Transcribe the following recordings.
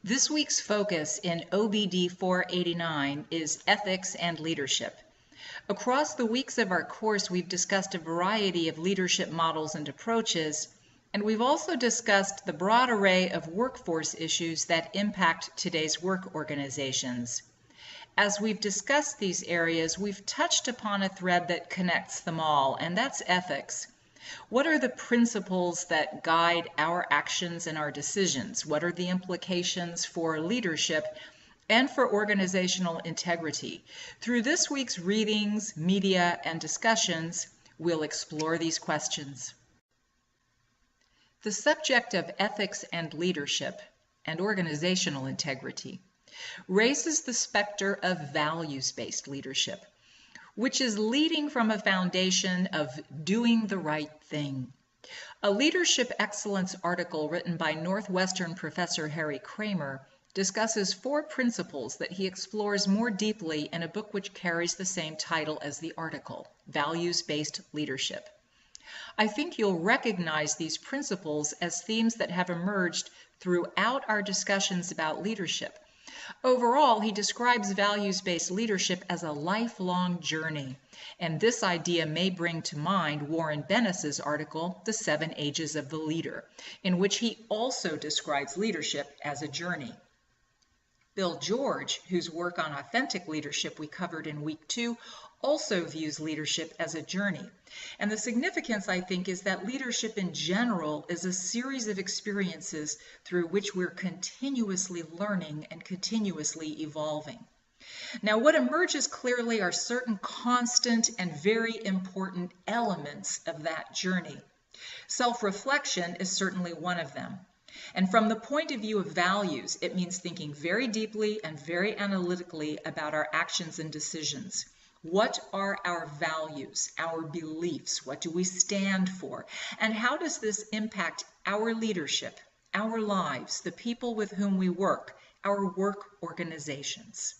This week's focus in OBD 489 is ethics and leadership. Across the weeks of our course, we've discussed a variety of leadership models and approaches, and we've also discussed the broad array of workforce issues that impact today's work organizations. As we've discussed these areas, we've touched upon a thread that connects them all, and that's ethics. What are the principles that guide our actions and our decisions? What are the implications for leadership and for organizational integrity? Through this week's readings, media, and discussions, we'll explore these questions. The subject of ethics and leadership and organizational integrity raises the specter of values-based leadership, which is leading from a foundation of doing the right thing. A leadership excellence article written by Northwestern professor Harry Kramer discusses 4 principles that he explores more deeply in a book which carries the same title as the article, Values-Based Leadership. I think you'll recognize these principles as themes that have emerged throughout our discussions about leadership. Overall, he describes values-based leadership as a lifelong journey, and this idea may bring to mind Warren Bennis's article, The 7 Ages of the Leader, in which he also describes leadership as a journey. Bill George, whose work on authentic leadership we covered in week 2, also views leadership as a journey. And the significance, I think, is that leadership in general is a series of experiences through which we're continuously learning and continuously evolving. Now, what emerges clearly are certain constant and very important elements of that journey. Self-reflection is certainly one of them. And from the point of view of values, it means thinking very deeply and very analytically about our actions and decisions. What are our values, our beliefs? What do we stand for? And how does this impact our leadership, our lives, the people with whom we work, our work organizations?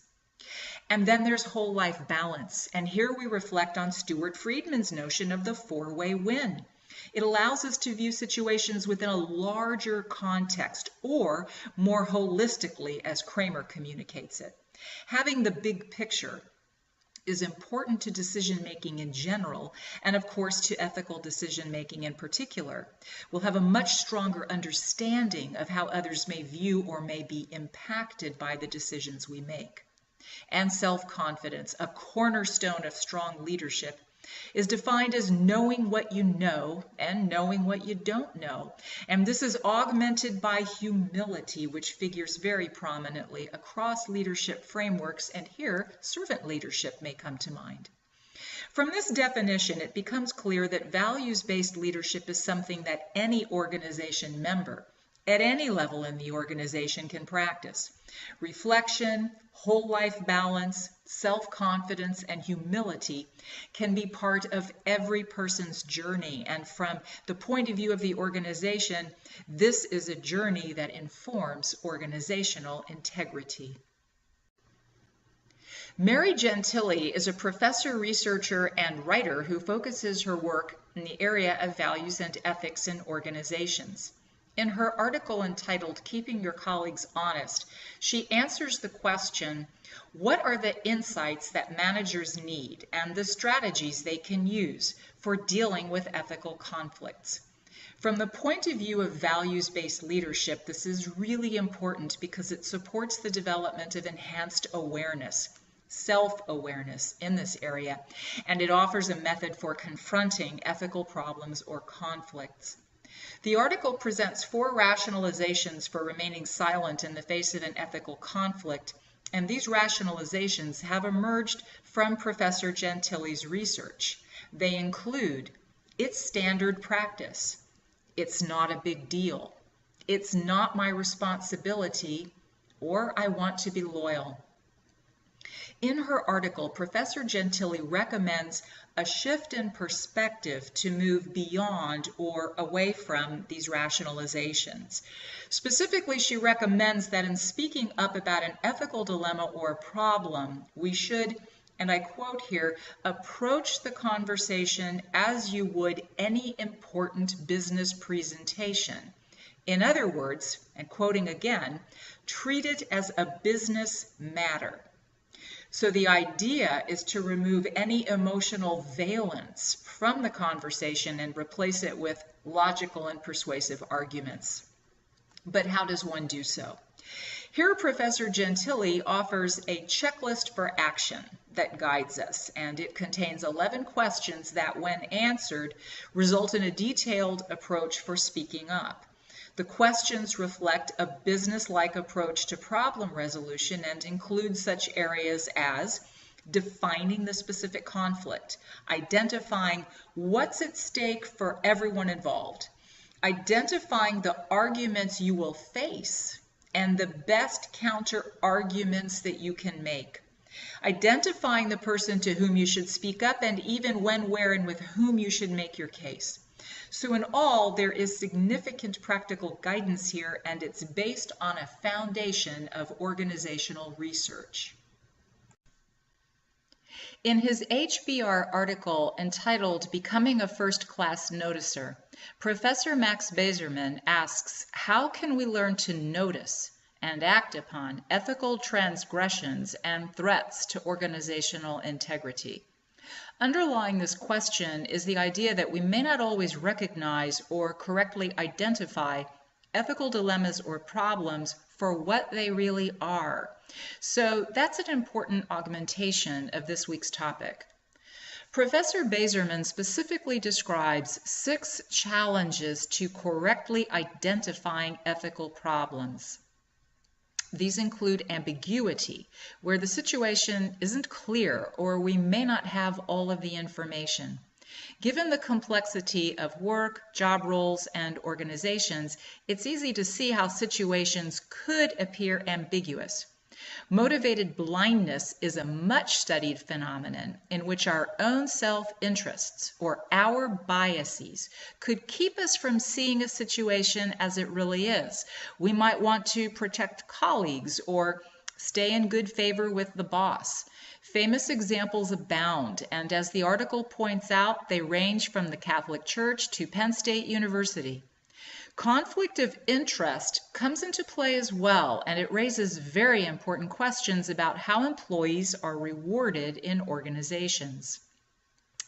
And then there's whole life balance. And here we reflect on Stuart Friedman's notion of the 4-way win. It allows us to view situations within a larger context, or more holistically, as Kramer communicates it. Having the big picture is important to decision-making in general, and of course to ethical decision-making in particular. We'll have a much stronger understanding of how others may view or may be impacted by the decisions we make. And self-confidence, a cornerstone of strong leadership, is defined as knowing what you know and knowing what you don't know. And this is augmented by humility, which figures very prominently across leadership frameworks, and here servant leadership may come to mind. From this definition, it becomes clear that values-based leadership is something that any organization member at any level in the organization can practice. Reflection, whole life balance, self-confidence, and humility can be part of every person's journey. And from the point of view of the organization, this is a journey that informs organizational integrity. Mary Gentile is a professor, researcher, and writer who focuses her work in the area of values and ethics in organizations. In her article entitled Keeping Your Colleagues Honest, she answers the question, what are the insights that managers need and the strategies they can use for dealing with ethical conflicts? From the point of view of values-based leadership, this is really important because it supports the development of enhanced awareness, self-awareness in this area, and it offers a method for confronting ethical problems or conflicts. The article presents 4 rationalizations for remaining silent in the face of an ethical conflict, and these rationalizations have emerged from Professor Gentile's research. They include, it's standard practice, it's not a big deal, it's not my responsibility, or I want to be loyal. In her article, Professor Gentile recommends a shift in perspective to move beyond or away from these rationalizations. Specifically, she recommends that in speaking up about an ethical dilemma or problem, we should, and I quote here, approach the conversation as you would any important business presentation, In other words, and quoting again, treat it as a business matter. So the idea is to remove any emotional valence from the conversation and replace it with logical and persuasive arguments. But how does one do so? Here, Professor Gentili offers a checklist for action that guides us, and it contains 11 questions that, when answered, result in a detailed approach for speaking up. The questions reflect a business-like approach to problem resolution and include such areas as defining the specific conflict, identifying what's at stake for everyone involved, identifying the arguments you will face and the best counter arguments that you can make, identifying the person to whom you should speak up, and even when, where, and with whom you should make your case. So in all, there is significant practical guidance here, and it's based on a foundation of organizational research. In his HBR article entitled Becoming a First-Class Noticer, Professor Max Bazerman asks, how can we learn to notice and act upon ethical transgressions and threats to organizational integrity? Underlying this question is the idea that we may not always recognize or correctly identify ethical dilemmas or problems for what they really are. So that's an important augmentation of this week's topic. Professor Bazerman specifically describes 6 challenges to correctly identifying ethical problems. These include ambiguity, where the situation isn't clear or we may not have all of the information. Given the complexity of work, job roles, and organizations, it's easy to see how situations could appear ambiguous. Motivated blindness is a much-studied phenomenon in which our own self-interests or our biases could keep us from seeing a situation as it really is. We might want to protect colleagues or stay in good favor with the boss. Famous examples abound, and as the article points out, they range from the Catholic Church to Penn State University. Conflict of interest comes into play as well, and it raises very important questions about how employees are rewarded in organizations.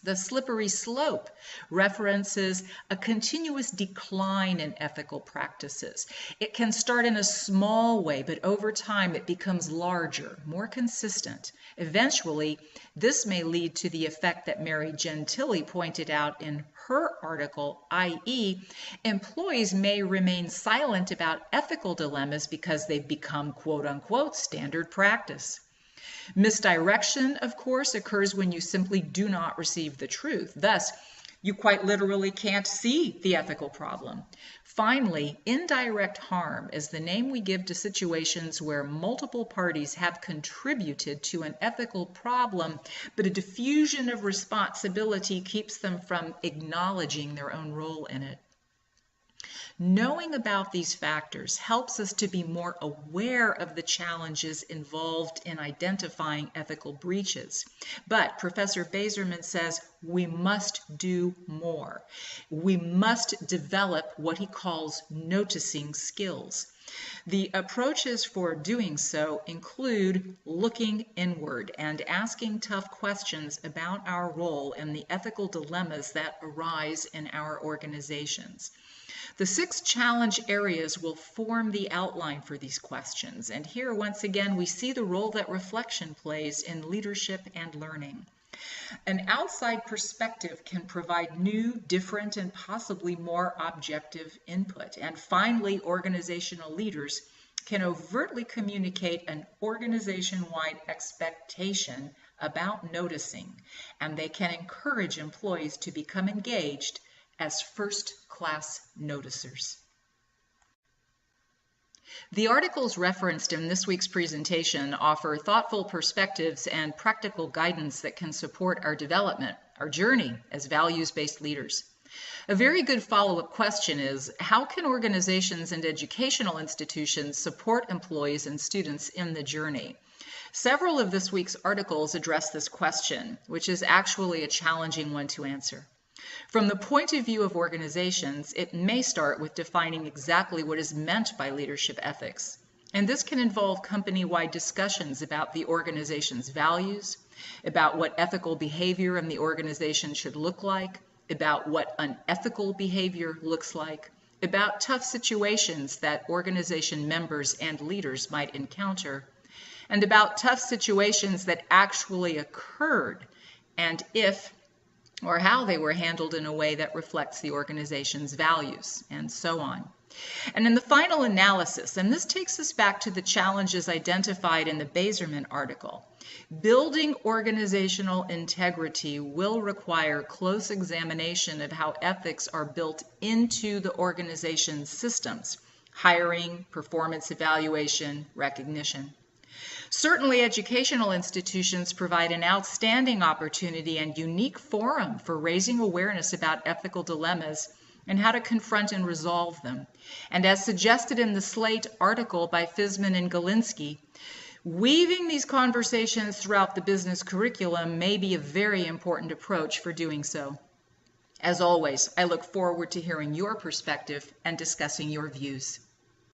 The slippery slope references a continuous decline in ethical practices. It can start in a small way, but over time it becomes larger, more consistent. Eventually, this may lead to the effect that Mary Gentili pointed out in her article, i.e., employees may remain silent about ethical dilemmas because they've become quote-unquote standard practice. Misdirection, of course, occurs when you simply do not receive the truth. Thus, you quite literally can't see the ethical problem. Finally, indirect harm is the name we give to situations where multiple parties have contributed to an ethical problem, but a diffusion of responsibility keeps them from acknowledging their own role in it. Knowing about these factors helps us to be more aware of the challenges involved in identifying ethical breaches. But Professor Bazerman says we must do more. We must develop what he calls noticing skills. The approaches for doing so include looking inward and asking tough questions about our role and the ethical dilemmas that arise in our organizations. The 6 challenge areas will form the outline for these questions, and here once again we see the role that reflection plays in leadership and learning. An outside perspective can provide new, different, and possibly more objective input. And finally, organizational leaders can overtly communicate an organization-wide expectation about noticing, and they can encourage employees to become engaged as first-class noticers. The articles referenced in this week's presentation offer thoughtful perspectives and practical guidance that can support our development, our journey as values-based leaders. A very good follow-up question is, how can organizations and educational institutions support employees and students in the journey? Several of this week's articles address this question, which is actually a challenging one to answer. From the point of view of organizations, it may start with defining exactly what is meant by leadership ethics. And this can involve company-wide discussions about the organization's values, about what ethical behavior in the organization should look like, about what unethical behavior looks like, about tough situations that organization members and leaders might encounter, and about tough situations that actually occurred, and if or how they were handled in a way that reflects the organization's values, and so on. And in the final analysis, and this takes us back to the challenges identified in the Bazerman article, building organizational integrity will require close examination of how ethics are built into the organization's systems: hiring, performance evaluation, recognition. Certainly, educational institutions provide an outstanding opportunity and unique forum for raising awareness about ethical dilemmas and how to confront and resolve them. And as suggested in the Slate article by Fisman and Galinsky, weaving these conversations throughout the business curriculum may be a very important approach for doing so. As always, I look forward to hearing your perspective and discussing your views.